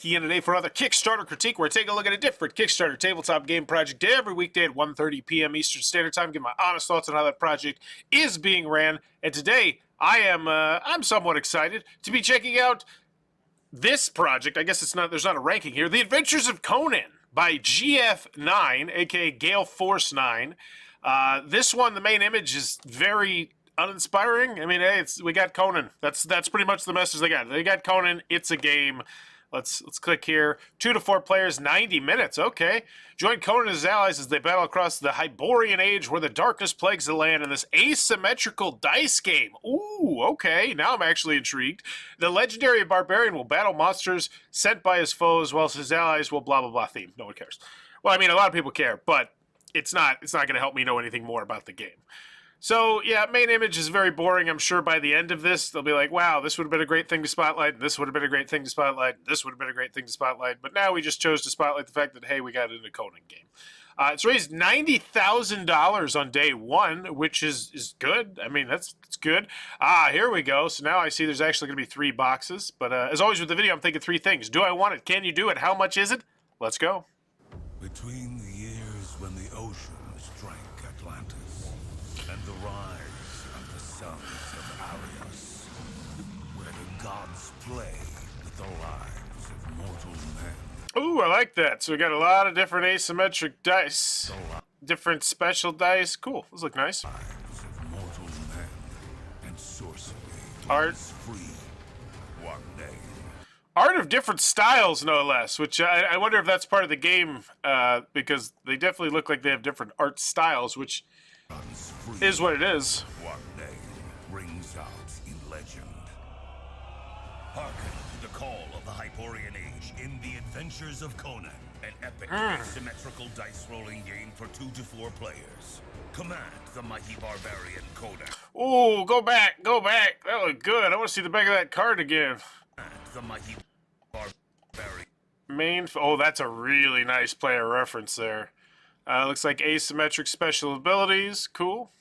checking in today for another Kickstarter critique where I take a look at a different Kickstarter tabletop game project every weekday at 1:30 p.m. Eastern Standard Time. Give my honest thoughts on how that project is being ran. And today, I'm somewhat excited to be checking out this project. I guess there's not a ranking here. The Adventures of Conan by GF9, aka Gale Force 9. This one, the main image is very uninspiring. I mean, hey, we got Conan. That's pretty much the message they got. They got Conan. It's a game. Let's click here. 2 to 4 players, 90 minutes. Okay. Join Conan and his allies as they battle across the Hyborian age where the darkness plagues the land in this asymmetrical dice game. Ooh, okay. Now I'm actually intrigued. The legendary barbarian will battle monsters sent by his foes whilst his allies will blah, blah, blah theme. No one cares. Well, I mean, a lot of people care, but it's not going to help me know anything more about the game. So, yeah, main image is very boring. I'm sure by the end of this, they'll be like, wow, this would have been a great thing to spotlight, this would have been a great thing to spotlight, this would have been a great thing to spotlight, but now we just chose to spotlight the fact that, hey, we got it in a Conan game. It's raised $90,000 on day one, which is good. I mean, it's good. Here we go. So now I see there's actually going to be 3 boxes. But as always with the video, I'm thinking 3 things. Do I want it? Can you do it? How much is it? Let's go. Between the years when the oceans drank Atlantis and the rise of the sons of Arius, where the gods play with the lives of mortal men. Ooh, I like that. So we got a lot of different asymmetric dice. Different special dice. Cool. Those look nice. Lives of mortal men and sorcery. Art. Free. One name. Art of different styles, no less, which I wonder if that's part of the game, because they definitely look like they have different art styles, which is what it is. One name rings out in legend. Hearken to the call of the Hyborian age in The Adventures of Conan, an epic asymmetrical dice rolling game for 2 to 4 players. Command the mighty barbarian Conan. Ooh, go back, go back. That looked good. I want to see the back of that card again. The mighty barbarian. Oh, that's a really nice player reference there. Looks like asymmetric special abilities. Cool.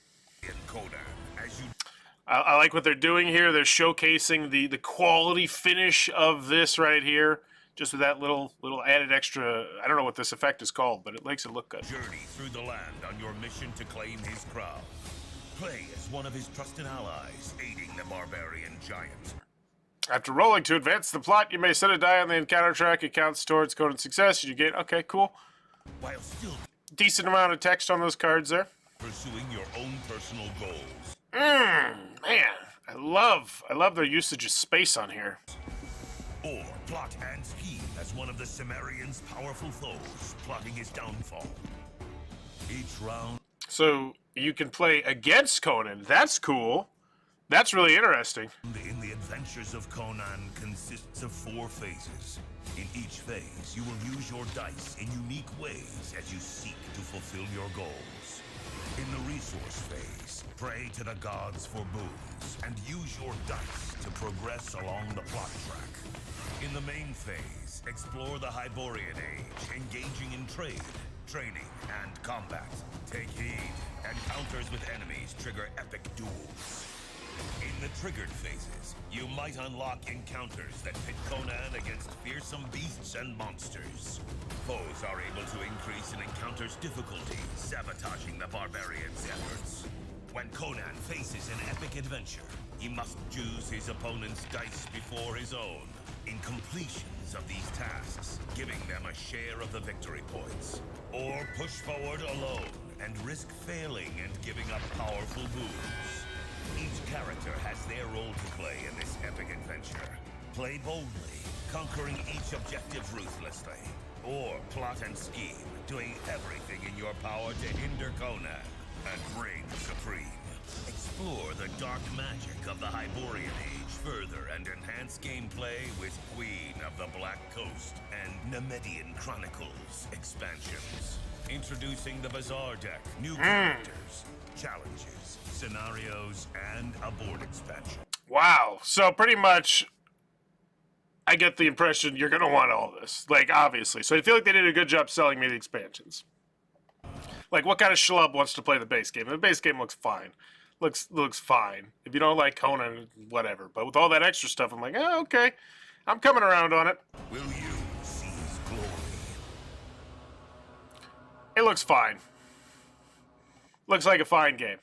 I like what they're doing here. They're showcasing the quality finish of this right here. Just with that little added extra, I don't know what this effect is called, but it makes it look good. Journey through the land on your mission to claim his crown. Play as one of his trusted allies, aiding the barbarian giant. After rolling to advance the plot, you may set a die on the encounter track. It counts towards Conan's success. You gain. Okay, cool. While still decent amount of text on those cards there. Pursuing your own personal goals. Man, I love their usage of space on here. Or plot and scheme as one of the Cimmerian's powerful foes, plotting his downfall. Each round. So you can play against Conan. That's cool. That's really interesting. In The Adventures of Conan consists of 4 phases. In each phase, you will use your dice in unique ways as you seek to fulfill your goals. In the resource phase, pray to the gods for boons, and use your dice to progress along the plot track. In the main phase, explore the Hyborian age, engaging in trade, training, and combat. Take heed, encounters with enemies trigger epic duels. In the triggered phases, you might unlock encounters that pit Conan against fearsome beasts and monsters. Foes are able to increase an encounter's difficulty, sabotaging the barbarian's efforts. When Conan faces an epic adventure, he must choose his opponent's dice before his own. In completions of these tasks, giving them a share of the victory points. Or push forward alone and risk failing and giving up powerful boons. Each character has their role to play in this epic adventure. Play boldly, conquering each objective ruthlessly. Or plot and scheme, doing everything in your power to hinder Conan and reign supreme. Explore the dark magic of the Hyborian age further and enhance gameplay with Queen of the Black Coast and Nemedian Chronicles expansions. Introducing the Bazaar deck, new characters, challenges, scenarios, and a board expansion. Wow. So pretty much, I get the impression you're going to want all this. Like, obviously. So I feel like they did a good job selling me the expansions. Like, what kind of schlub wants to play the base game? The base game looks fine. Looks fine. If you don't like Conan, whatever. But with all that extra stuff, I'm like, oh, okay. I'm coming around on it. Will you looks fine. Looks like a fine game.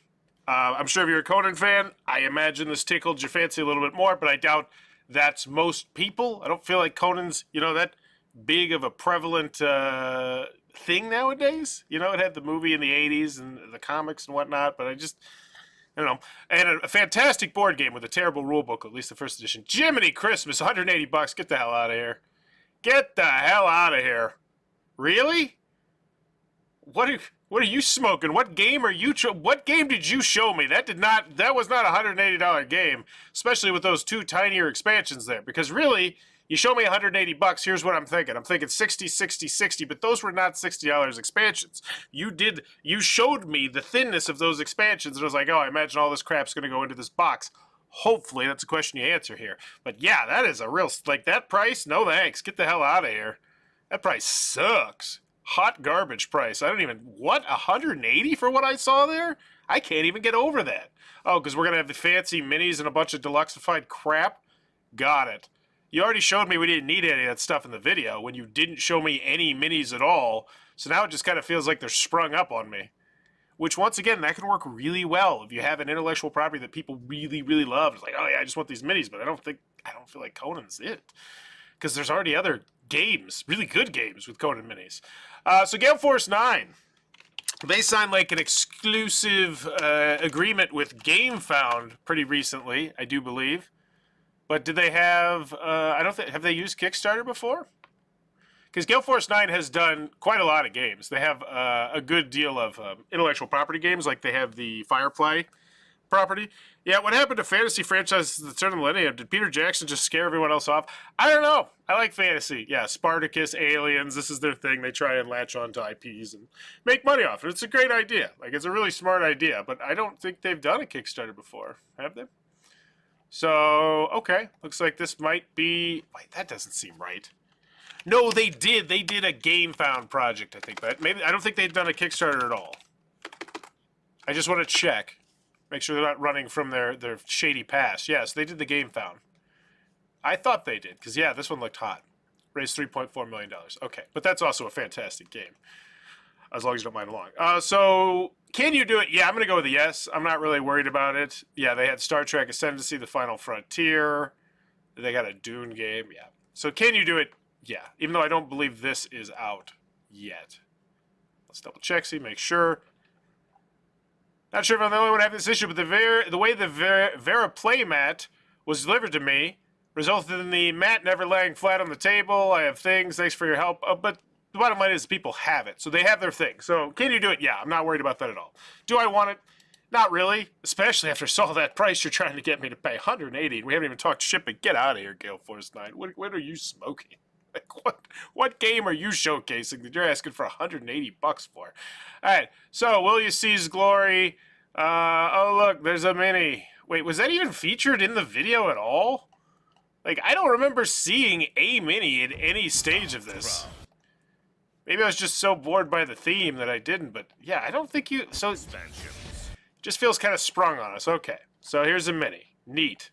I'm sure if you're a Conan fan, I imagine this tickled your fancy a little bit more, but I doubt that's most people. I don't feel like Conan's, that big of a prevalent thing nowadays. It had the movie in the 80s and the comics and whatnot, but I don't know. And a fantastic board game with a terrible rule book, at least the first edition. Jiminy Christmas, $180. Get the hell out of here. Get the hell out of here. Really? What are you smoking? What game are you? What game did you show me? That was not a $180 game, especially with those two tinier expansions there. Because really, you show me $180. Here's what I'm thinking. I'm thinking 60, 60, 60. But those were not $60 expansions. You showed me the thinness of those expansions, and I was like, oh, I imagine all this crap's going to go into this box. Hopefully, that's a question you answer here. But yeah, that is a real that price. No thanks. Get the hell out of here. That price sucks. Hot garbage price. I don't even... What? 180 for what I saw there? I can't even get over that. Oh, because we're going to have the fancy minis and a bunch of deluxified crap? Got it. You already showed me we didn't need any of that stuff in the video when you didn't show me any minis at all. So now it just kind of feels like they're sprung up on me. Which, once again, that can work really well if you have an intellectual property that people really, really love. It's like, oh yeah, I just want these minis, but I don't feel like Conan's it. Because there's already other games, really good games with Conan minis. So Gale Force 9, they signed like an exclusive agreement with GameFound pretty recently, I do believe. But did they have, have they used Kickstarter before? Because Gale Force 9 has done quite a lot of games. They have a good deal of intellectual property games, like they have the Firefly property. Yeah, what happened to fantasy franchises at the turn of the millennium? Did Peter Jackson just scare everyone else off? I don't know. I like fantasy. Yeah, Spartacus, Aliens, this is their thing. They try and latch on to IPs and make money off it. It's a great idea. Like, it's a really smart idea, but I don't think they've done a Kickstarter before. Have they? So, okay. Looks like this might be... Wait, that doesn't seem right. No, they did. They did a GameFound project, I think. But maybe I don't think they've done a Kickstarter at all. I just want to check. Make sure they're not running from their shady past. Yes, they did the GameFound. I thought they did, because, yeah, this one looked hot. Raised $3.4 million. Okay, but that's also a fantastic game, as long as you don't mind along. So, can you do it? Yeah, I'm going to go with a yes. I'm not really worried about it. Yeah, they had Star Trek Ascendancy, The Final Frontier. They got a Dune game. Yeah. So, can you do it? Yeah, even though I don't believe this is out yet. Let's double check, see, make sure. Not sure if I'm the only one having this issue, but the way the Vera playmat was delivered to me resulted in the mat never laying flat on the table. I have things, thanks for your help. But the bottom line is people have it, so they have their thing. So can you do it? Yeah, I'm not worried about that at all. Do I want it? Not really, especially after I saw that price you're trying to get me to pay, $180. We haven't even talked shipping. Get out of here, Gale Force 9. What are you smoking? Like, what game are you showcasing that you're asking for $180 for? All right, so Will You Seize Glory? Oh, look, there's a mini. Wait, was that even featured in the video at all? Like, I don't remember seeing a mini at any stage of this. Maybe I was just so bored by the theme that I didn't, but yeah, I don't think you... So, it just feels kind of sprung on us. Okay, so here's a mini. Neat.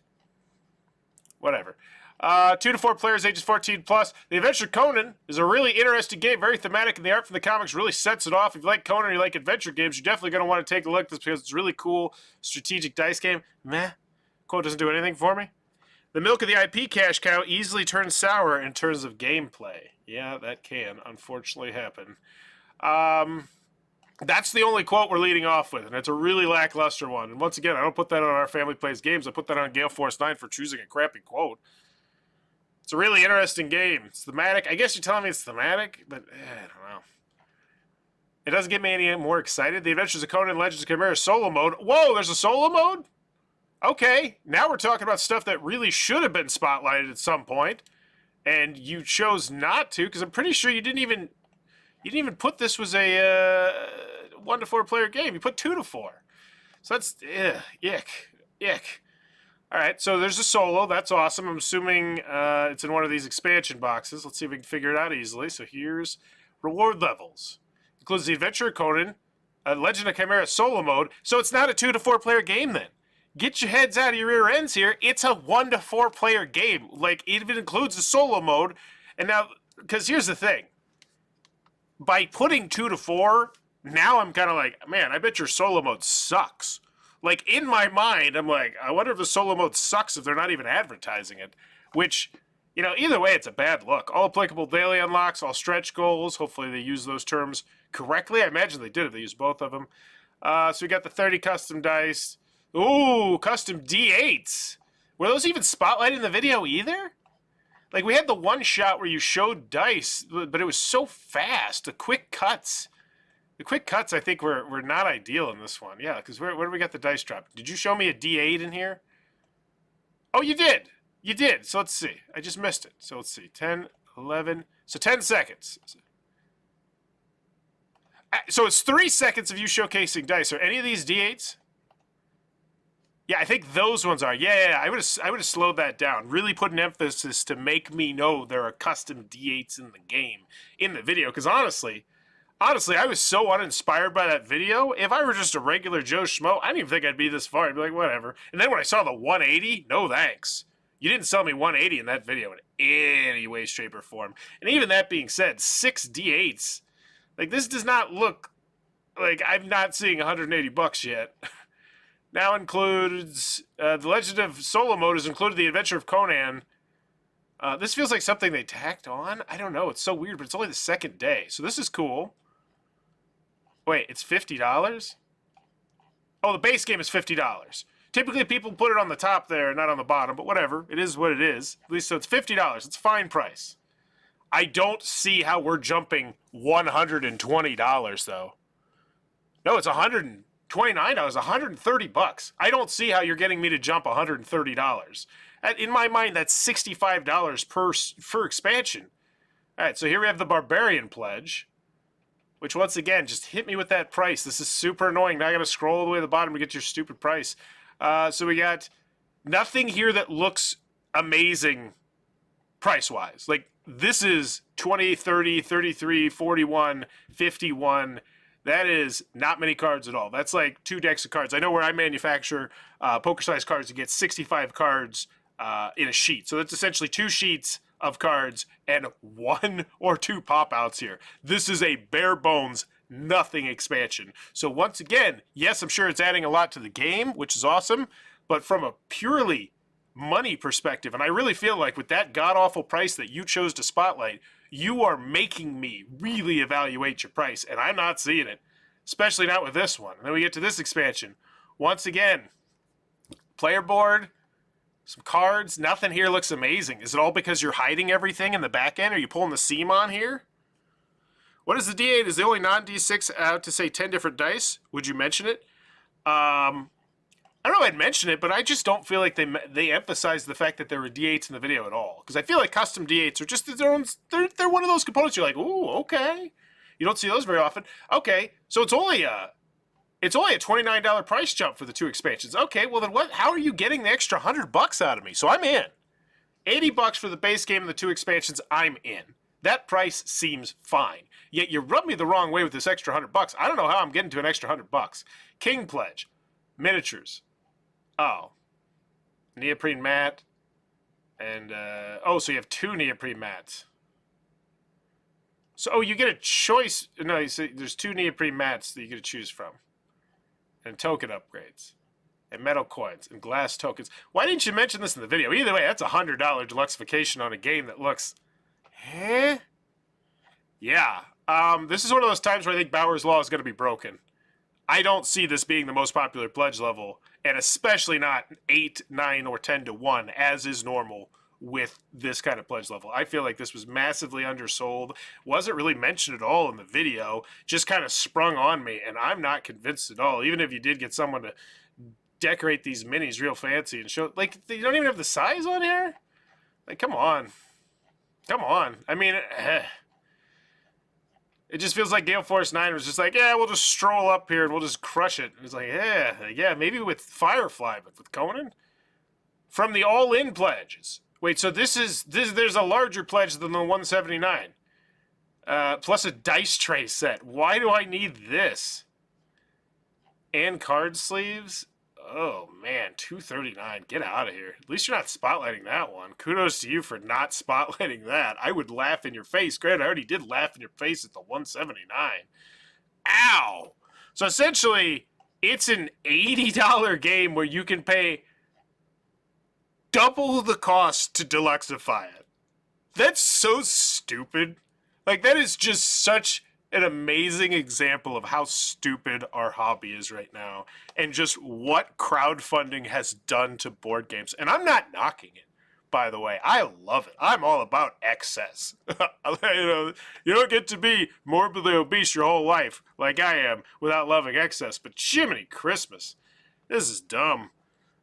Whatever. 2 to 4 players, ages 14 plus. The Adventures of Conan is a really interesting game, very thematic, and the art from the comics really sets it off. If you like Conan or you like adventure games, you're definitely going to want to take a look at this because it's a really cool strategic dice game. Meh. Quote doesn't do anything for me. The milk of the IP cash cow easily turns sour in terms of gameplay. Yeah, that can unfortunately happen. That's the only quote we're leading off with, and it's a really lackluster one. And once again, I don't put that on Our Family Plays Games. I put that on Gale Force 9 for choosing a crappy quote. It's a really interesting game. It's thematic. I guess you're telling me it's thematic, but I don't know. It doesn't get me any more excited. The Adventures of Conan Legends of Chimera solo mode. Whoa, there's a solo mode? Okay, now we're talking about stuff that really should have been spotlighted at some point, and you chose not to, because I'm pretty sure you didn't even put this was a 1 to 4 player game. You put 2 to 4. So that's ick. All right, so there's a solo. That's awesome. I'm assuming it's in one of these expansion boxes. Let's see if we can figure it out easily. So here's reward levels. Includes the Adventure of Conan, Legend of Chimera solo mode. So it's not a 2 to 4 player game then. Get your heads out of your rear ends here. It's a 1 to 4 player game. Like, it even includes the solo mode. And now, because here's the thing. By putting 2 to 4, now I'm kind of like, man, I bet your solo mode sucks. Like, in my mind, I'm like, I wonder if the solo mode sucks if they're not even advertising it. Which, you know, either way, it's a bad look. All applicable daily unlocks, all stretch goals. Hopefully they use those terms correctly. I imagine they did if they used both of them. So we got the 30 custom dice. Ooh, custom D8s. Were those even spotlighted in the video either? Like, we had the one shot where you showed dice, but it was so fast. The quick cuts. The quick cuts, I think, were not ideal in this one. Yeah, because where do we got the dice drop? Did you show me a D8 in here? Oh, you did. You did. So let's see. I just missed it. So let's see. 10, 11. So 10 seconds. So it's 3 seconds of you showcasing dice. Are any of these D8s? Yeah, I think those ones are. Yeah. I would have slowed that down. Really put an emphasis to make me know there are custom D8s in the game, in the video. Because honestly, I was so uninspired by that video. If I were just a regular Joe Schmo, I didn't even think I'd be this far. I'd be like, whatever. And then when I saw the 180, no thanks. You didn't sell me 180 in that video in any way, shape, or form. And even that being said, 6 D8s. Like, this does not look like I'm not seeing $180 yet. Now includes the Legend of Solo mode has included the Adventure of Conan. This feels like something they tacked on. I don't know. It's so weird, but it's only the second day. So this is cool. Wait, it's $50? Oh, the base game is $50. Typically, people put it on the top there, not on the bottom, but whatever. It is what it is. At least, so it's $50. It's a fine price. I don't see how we're jumping $120, though. No, it's $129, $130. I don't see how you're getting me to jump $130. In my mind, that's $65 per expansion. All right, so here we have the Barbarian Pledge, which once again, just hit me with that price. This is super annoying. Now I got to scroll all the way to the bottom to get your stupid price. So we got nothing here that looks amazing price-wise. Like, this is 20, 30, 33, 41, 51. That is not many cards at all. That's like 2 decks of cards. I know where I manufacture poker-sized cards to get 65 cards in a sheet. So that's essentially 2 sheets of cards and 1 or 2 pop-outs here. This is a bare-bones, nothing expansion. So once again, yes, I'm sure it's adding a lot to the game, which is awesome, but from a purely money perspective, and I really feel like with that god-awful price that you chose to spotlight, you are making me really evaluate your price, and I'm not seeing it, especially not with this one. And then we get to this expansion. Once again, player board, some cards, nothing here looks amazing. Is it all because you're hiding everything in the back end? Are you pulling the seam on here? What is the D8? Is the only non-D6 out to say 10 different dice? Would you mention it? I don't know if I'd mention it, but I just don't feel like they emphasize the fact that there were D8s in the video at all. Because I feel like custom D8s are just their own. They're one of those components. You're like, ooh, okay. You don't see those very often. Okay, so it's only a $29 price jump for the 2 expansions. Okay, well then what? How are you getting the extra $100 out of me? So I'm in. $80 for the base game and the 2 expansions. I'm in. That price seems fine. Yet you rub me the wrong way with this extra $100. I don't know how I'm getting to an extra $100. King Pledge, miniatures. Oh, neoprene mat, and so you have 2 neoprene mats. So you get a choice. No, you see, there's 2 neoprene mats that you get to choose from, and token upgrades, and metal coins, and glass tokens. Why didn't you mention this in the video? Either way, that's $100 deluxification on a game that looks, yeah. This is one of those times where I think Bauer's Law is going to be broken. I don't see this being the most popular pledge level, and especially not 8, 9, or 10 to 1, as is normal with this kind of pledge level. I feel like this was massively undersold, wasn't really mentioned at all in the video, just kind of sprung on me, and I'm not convinced at all. Even if you did get someone to decorate these minis real fancy and show, like, you don't even have the size on here? Like, come on. Come on. I mean, it just feels like Gale Force 9 was just like, yeah, we'll just stroll up here and we'll just crush it. And it's like, yeah, maybe with Firefly, but with Conan? From the all-in pledges. Wait, so there's a larger pledge than the 179. Plus a dice tray set. Why do I need this? And card sleeves? Oh, man, $239. Get out of here. At least you're not spotlighting that one. Kudos to you for not spotlighting that. I would laugh in your face. Granted, I already did laugh in your face at the 179. Ow! So essentially, it's an $80 game where you can pay double the cost to deluxify it. That's so stupid. Like, that is just such an amazing example of how stupid our hobby is right now and just what crowdfunding has done to board games. And I'm not knocking it, by the way. I love it. I'm all about excess. You don't get to be morbidly obese your whole life like I am without loving excess. But Jiminy Christmas, this is dumb.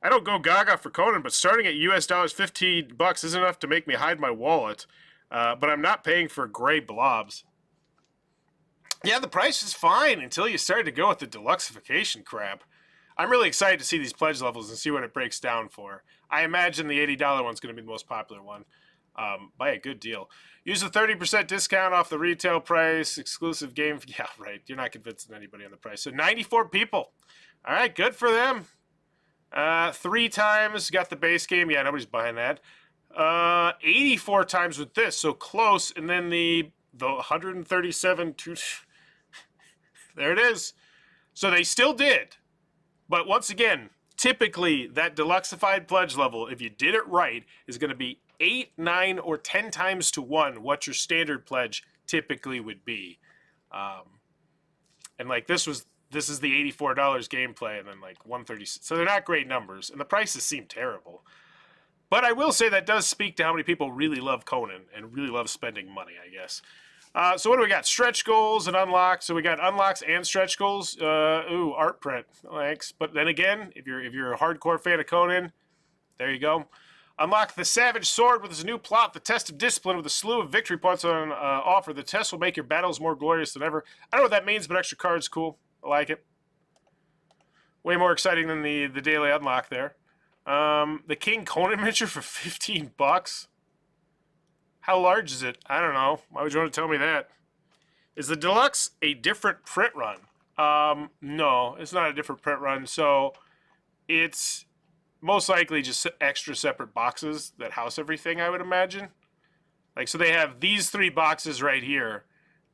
I don't go gaga for Conan, but starting at US dollars $15 isn't enough to make me hide my wallet. But I'm not paying for gray blobs. Yeah, the price is fine until you start to go with the deluxification crap. I'm really excited to see these pledge levels and see what it breaks down for. I imagine the $80 one's going to be the most popular one. By a good deal. Use a 30% discount off the retail price. Exclusive game. Yeah, right. You're not convincing anybody on the price. So 94 people. All right, good for them. 3 times got the base game. Yeah, nobody's buying that. 84 times with this, so close. And then the 137. There it is. So they still did. But once again, typically that deluxified pledge level, if you did it right, is going to be 8, 9, or 10 times to 1 what your standard pledge typically would be. And like this is the $84 gameplay, and then like 130. So they're not great numbers, and the prices seem terrible. But I will say that does speak to how many people really love Conan and really love spending money, I guess. So what do we got? Stretch goals and unlocks. So we got unlocks and stretch goals. Ooh, art print. Thanks. But then again, if you're a hardcore fan of Conan, there you go. Unlock the Savage Sword with his new plot, the Test of Discipline, with a slew of victory points on offer. The test will make your battles more glorious than ever. I don't know what that means, but extra cards cool. I like it. Way more exciting than the daily unlock there. The King Conan miniature for $15. How large is it? I don't know. Why would you want to tell me that? Is the deluxe a different print run? No, it's not a different print run. So it's most likely just extra separate boxes that house everything, I would imagine. Like, so they have these 3 boxes right here.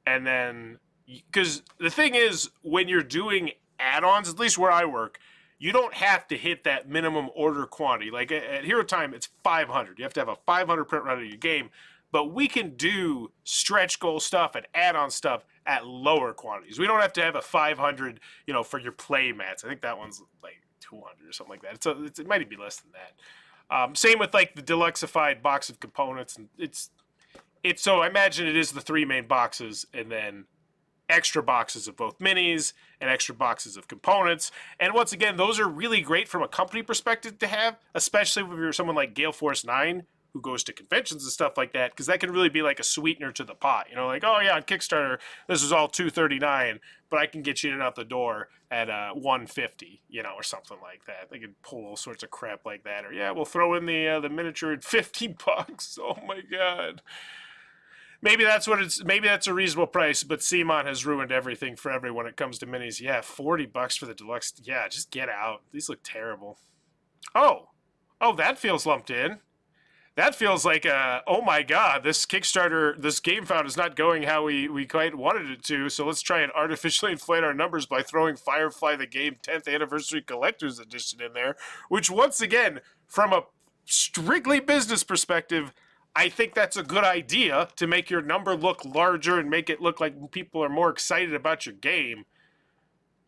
And then, because the thing is, when you're doing add-ons, at least where I work, you don't have to hit that minimum order quantity. Like at Hero Time, it's 500. You have to have a 500 print run of your game. But we can do stretch goal stuff and add-on stuff at lower quantities. We don't have to have a 500, for your play mats. I think that one's like 200 or something like that. It might even be less than that. Same with like the deluxified box of components. And it's so I imagine it is the 3 main boxes and then extra boxes of both minis and extra boxes of components. And once again, those are really great from a company perspective to have, especially if you're someone like Gale Force 9 who goes to conventions and stuff like that, because that can really be like a sweetener to the pot. Like, oh yeah, on Kickstarter, this is all $239, but I can get you in and out the door at $150, or something like that. They can pull all sorts of crap like that. Or yeah, we'll throw in the miniature at $50. Oh my god. Maybe that's a reasonable price, but CMON has ruined everything for everyone when it comes to minis. Yeah, $40 for the deluxe. Yeah, just get out. These look terrible. Oh, that feels lumped in. That feels like oh my god, this Kickstarter, this game found is not going how we quite wanted it to, so let's try and artificially inflate our numbers by throwing Firefly the Game 10th Anniversary Collector's Edition in there, which once again, from a strictly business perspective, I think that's a good idea to make your number look larger and make it look like people are more excited about your game.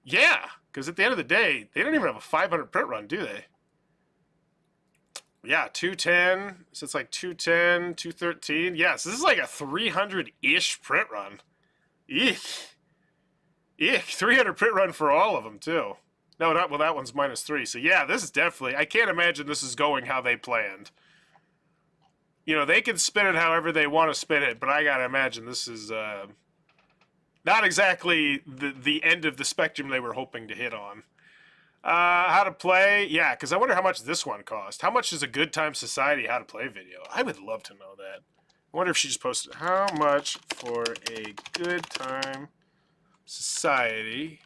Yeah, because at the end of the day, they don't even have a 500 print run, do they? Yeah, 210. So it's like 210, 213. Yes, this is like a 300-ish print run. Eek. 300 print run for all of them, too. No, not, well, that one's -3. So yeah, this is definitely, I can't imagine this is going how they planned. They can spin it however they want to spin it, but I gotta imagine this is not exactly the end of the spectrum they were hoping to hit on. How to play? Yeah, because I wonder how much this one cost. How much is a Good Time Society how to play video? I would love to know that. I wonder if she just posted how much for a Good Time Society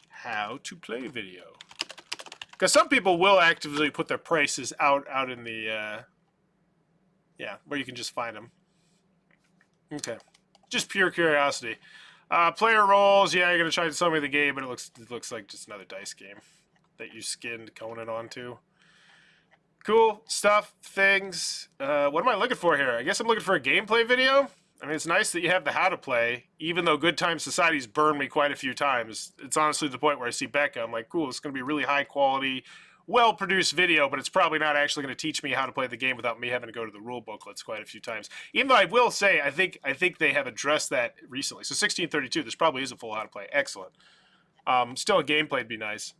how to play video. Because some people will actively put their prices out in the yeah, where you can just find them. Okay, just pure curiosity. Player roles, yeah, you're gonna try to tell me the game, but it looks like just another dice game that you skinned Conan onto. Cool stuff, things. What am I looking for here? I guess I'm looking for a gameplay video. I mean, it's nice that you have the how to play, even though Good Time Society's burned me quite a few times. It's honestly the point where I see Becca, I'm like, cool, it's going to be a really high quality, well-produced video, but it's probably not actually going to teach me how to play the game without me having to go to the rule booklets quite a few times. Even though I will say, I think they have addressed that recently. So 1632, this probably is a full how to play. Excellent. Still, a gameplay would be nice.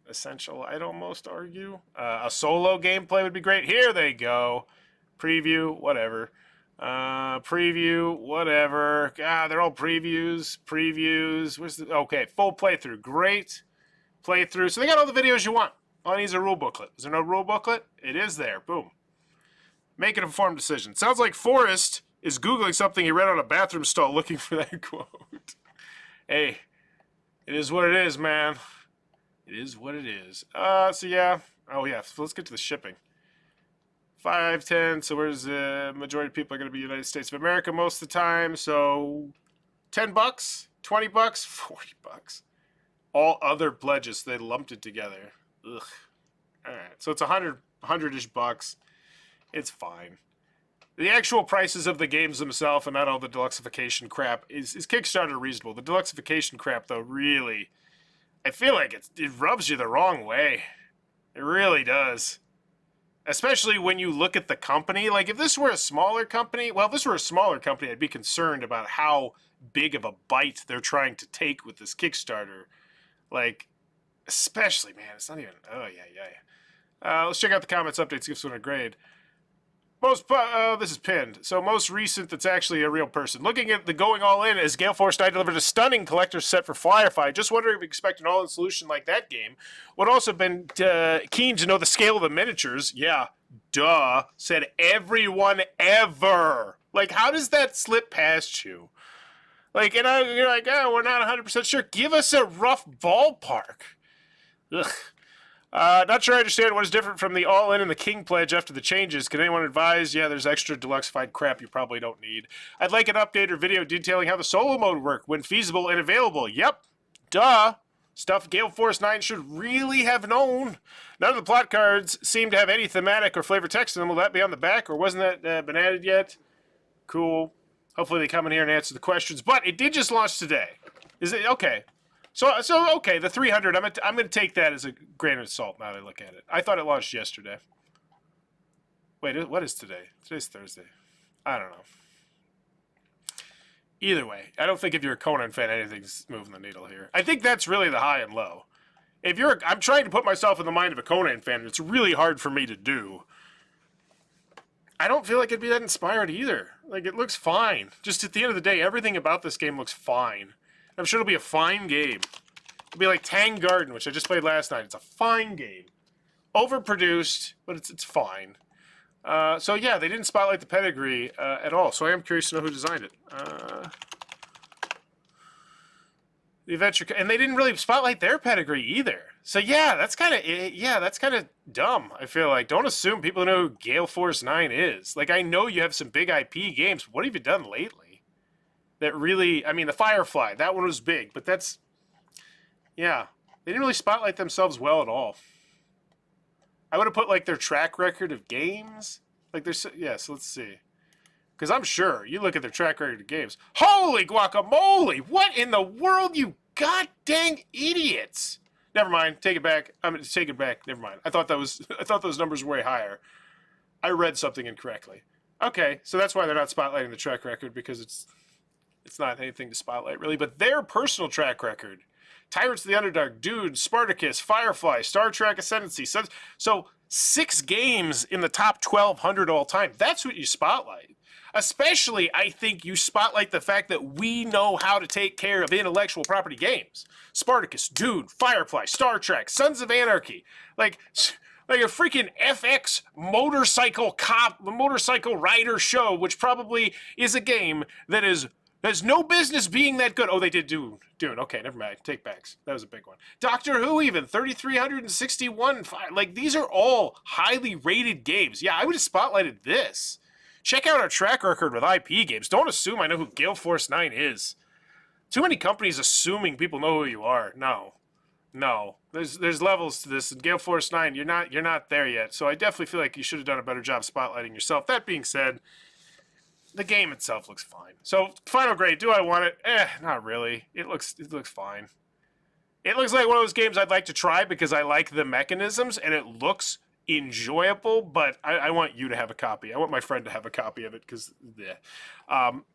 Essential, I'd almost argue. A solo gameplay would be great. Here they go. Preview, whatever. Preview, whatever. God, they're all previews. Where's the... Okay, full playthrough. Great playthrough. So they got all the videos you want. All I need is a rule booklet. Is there no rule booklet? It is there. Boom. Make an informed decision. Sounds like Forrest is Googling something he read on a bathroom stall looking for that quote. Hey, it is what it is, man. It is what it is. So yeah. Oh yeah, so let's get to the shipping. 5, 10, so where's the majority of people are going to be United States of America most of the time, so 10 bucks, 20 bucks, 40 bucks. All other pledges, they lumped it together. Ugh. All right, so it's 100-ish bucks. It's fine. The actual prices of the games themselves and not all the deluxification crap is Kickstarter reasonable. The deluxification crap, though, really, I feel like it rubs you the wrong way. It really does. Especially when you look at the company. Like, if this were a smaller company, well, if this were a smaller company, I'd be concerned about how big of a bite they're trying to take with this Kickstarter. Like, especially, man, it's not even, oh, yeah. Let's check out the comments, updates, gifts, and a grade. This is pinned. So most recent, that's actually a real person. Looking at the going all in, as Gale Force 9 delivered a stunning collector's set for Firefly. Just wondering if we expect an all-in solution like that game. Would also have been keen to know the scale of the miniatures. Yeah, duh. Said everyone ever. Like, how does that slip past you? Like, and you're like, oh, we're not 100% sure. Give us a rough ballpark. Ugh. Not sure I understand what is different from the all-in and the King pledge after the changes. Can anyone advise? Yeah, there's extra deluxified crap you probably don't need. I'd like an update or video detailing how the solo mode work when feasible and available. Yep. Duh. Stuff Gale Force 9 should really have known. None of the plot cards seem to have any thematic or flavor text in them. Will that be on the back, or wasn't that been added yet? Cool. Hopefully they come in here and answer the questions. But it did just launch today. Is it? Okay. So okay, the 300, I'm going to take that as a grain of salt now that I look at it. I thought it launched yesterday. Wait, what is today? Today's Thursday. I don't know. Either way, I don't think if you're a Conan fan, anything's moving the needle here. I think that's really the high and low. I'm trying to put myself in the mind of a Conan fan, and it's really hard for me to do. I don't feel like it'd be that inspired either. Like, it looks fine. Just at the end of the day, everything about this game looks fine. I'm sure it'll be a fine game. It'll be like Tang Garden, which I just played last night. It's a fine game. Overproduced, but it's fine. So yeah, they didn't spotlight the pedigree at all. So I am curious to know who designed it. The Adventure, and they didn't really spotlight their pedigree either. So yeah, that's kind of dumb. I feel like, don't assume people know who Gale Force 9 is. Like, I know you have some big IP games. What have you done lately? That really, I mean, the Firefly, that one was big, but that's, yeah, they didn't really spotlight themselves well at all. I would have put, like, their track record of games. Like, yeah, so let's see. Because I'm sure, you look at their track record of games. Holy guacamole! What in the world, you god dang idiots! Never mind, take it back. I'm going to take it back. Never mind. I thought those numbers were way higher. I read something incorrectly. Okay, so that's why they're not spotlighting the track record, because it's not anything to spotlight, really, but their personal track record. Tyrants of the Underdark, Dude, Spartacus, Firefly, Star Trek Ascendancy. So 6 games in the top 1,200 all time. That's what you spotlight. Especially, I think you spotlight the fact that we know how to take care of intellectual property games. Spartacus, Dude, Firefly, Star Trek, Sons of Anarchy. Like a freaking FX motorcycle rider show, which probably is a game that has no business being that good. Oh, they did Dune. Okay, never mind. Take backs. That was a big one. Doctor Who even, 3,361. Like, these are all highly rated games. Yeah, I would have spotlighted this. Check out our track record with IP games. Don't assume I know who Gale Force 9 is. too many companies assuming people know who you are. No. No, there's levels to this. In Gale Force 9, you're not there yet. So I definitely feel like you should have done a better job spotlighting yourself. That being said, the game itself looks fine. So final grade, do I want it? Not really. It looks fine. It looks like one of those games I'd like to try because I like the mechanisms and it looks enjoyable, but I want you to have a copy. I want my friend to have a copy of it because,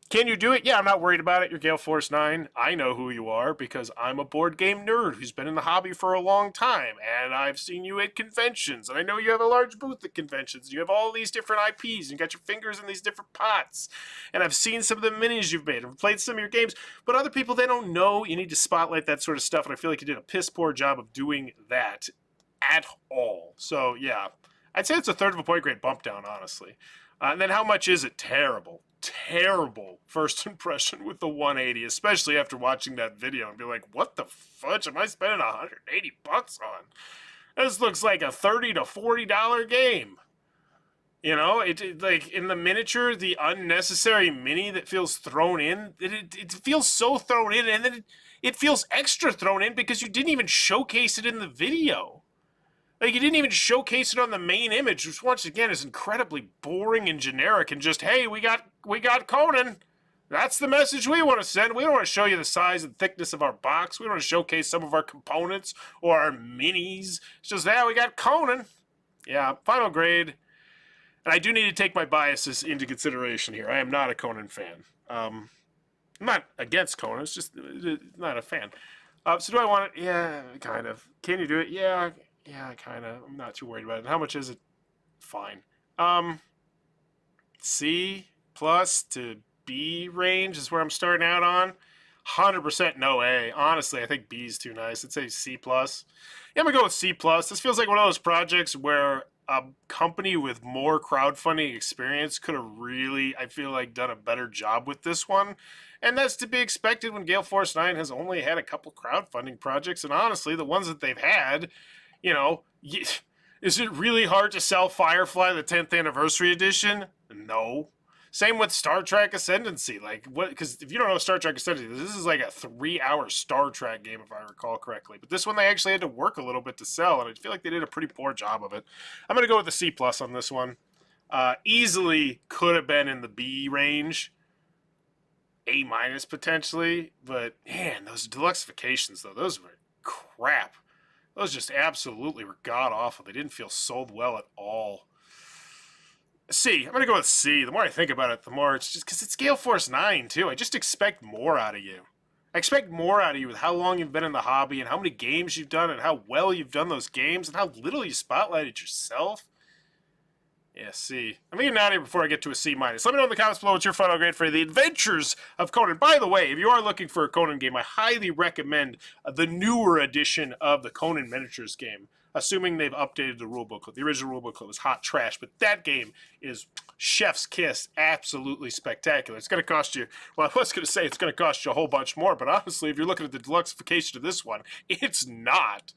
can you do it? Yeah, I'm not worried about it. You're Gale Force 9. I know who you are because I'm a board game nerd who's been in the hobby for a long time, and I've seen you at conventions, and I know you have a large booth at conventions. You have all these different IPs, and you got your fingers in these different pots, and I've seen some of the minis you've made. I've played some of your games, but other people, they don't know. You need to spotlight that sort of stuff, and I feel like you did a piss poor job of doing that at all. So yeah, I'd say it's a third of a point grade bump down, honestly. And then how much is it? Terrible first impression with the 180, especially after watching that video and be like, what the fudge am I spending $180 on? This looks like a $30 to $40 game. You know, it like in the miniature, the unnecessary mini that feels thrown in, it feels so thrown in, and then it feels extra thrown in because you didn't even showcase it in the video. Like, you didn't even showcase it on the main image, which once again is incredibly boring and generic and just, hey, we got Conan. That's the message we want to send. We don't want to show you the size and thickness of our box. We don't want to showcase some of our components or our minis. It's just, yeah, we got Conan. Yeah, final grade. And I do need to take my biases into consideration here. I am not a Conan fan. I'm not against Conan. It's just not a fan. So do I want it? Yeah, kind of. Can you do it? Yeah, kind of. I'm not too worried about it. How much is it? Fine. C plus to B range is where I'm starting out on. 100% no A. Honestly, I think B is too nice. I'd say C plus. Yeah, I'm gonna go with C plus. This feels like one of those projects where a company with more crowdfunding experience could have really, I feel like, done a better job with this one. And that's to be expected when Gale Force 9 has only had a couple crowdfunding projects. And honestly, the ones that they've had, you know, is it really hard to sell Firefly the 10th anniversary edition? No. Same with Star Trek Ascendancy. Like, what? Because if you don't know Star Trek Ascendancy, this is like a 3-hour Star Trek game, if I recall correctly. But this one, they actually had to work a little bit to sell, and I feel like they did a pretty poor job of it. I'm going to go with a C plus on this one. Easily could have been in the B range. A minus potentially. But, man, those deluxifications, though, those were crap. Those just absolutely were god-awful. They didn't feel sold well at all. C. I'm going to go with C. The more I think about it, the more it's just because it's Gale Force 9, too. I just expect more out of you. I expect more out of you with how long you've been in the hobby and how many games you've done and how well you've done those games and how little you spotlighted yourself. Yeah, C. I'm getting out of here before I get to a C minus. Let me know in the comments below what's your final grade for the Adventures of Conan. By the way, if you are looking for a Conan game, I highly recommend the newer edition of the Conan Miniatures game, assuming they've updated the rule booklet. The original rule booklet was hot trash, but that game is chef's kiss, absolutely spectacular. It's going to cost you, well, I was going to say it's going to cost you a whole bunch more, but honestly, if you're looking at the deluxification of this one, it's not.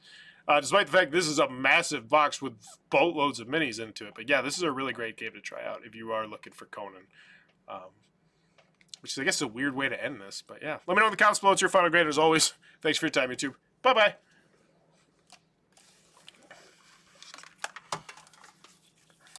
Despite the fact this is a massive box with boatloads of minis into it. But yeah, this is a really great game to try out if you are looking for Conan. Which is, I guess, a weird way to end this. But yeah, let me know in the comments below what's your final grade. As always, thanks for your time, YouTube. Bye-bye.